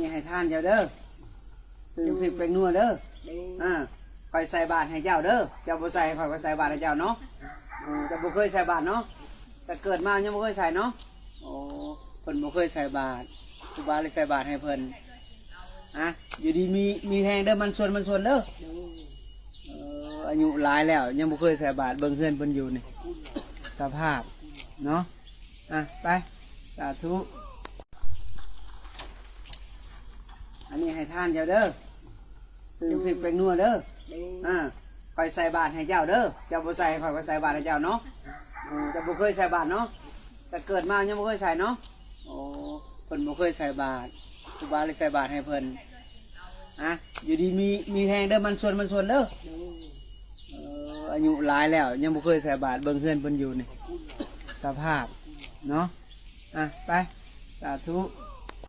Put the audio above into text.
นี้ให้ท่านเจ้าเด้อซื้อพริกเป็นนัวเด้อคอยใส่บาตรให้เจ้าเด้อเจ้าบ่ใส่คอยก็ใส่บาตรให้เจ้าเนาะแต่บ่เคยใส่บาตรเนาะแต่เกิดมายังบ่เคยใส่เนาะโอ้เพิ่นบ่เคยใส่บาตรครูบาเลยใส่บาตรให้เพิ่นอยู่ดีมีแฮงเด้อมันส่วนเด้ออายุหลายแล้วยังบ่เคยใส่บาตรเบิ่งเฮือนเพิ่นอยู่นี่สภาพเนาะไปสาธุอันนี้ให้ท่านเจ้าเด้อซื้อพริกเป็นนัวเด้อคอยใส่บาตรให้เจ้าเด้อเจ้าบ่ใส่คอยก็ใส่บาตรให้เจ้าเนาะแต่บ่เคยใส่บาตรเนาะแต่เกิดมายังบ่เคยใส่เนาะโอ้เพิ่นบ่เคยใส่บาตรครูบาเลยใส่บาตรให้เพิ่นอยู่ดีมีแฮงเด้อมันส่วนเด้ออายุหลายแล้วยังบ่เคยใส่บาตรเบิ่งเฮือนเพิ่นอยู่นี่สภาพเนาะไปสาธุ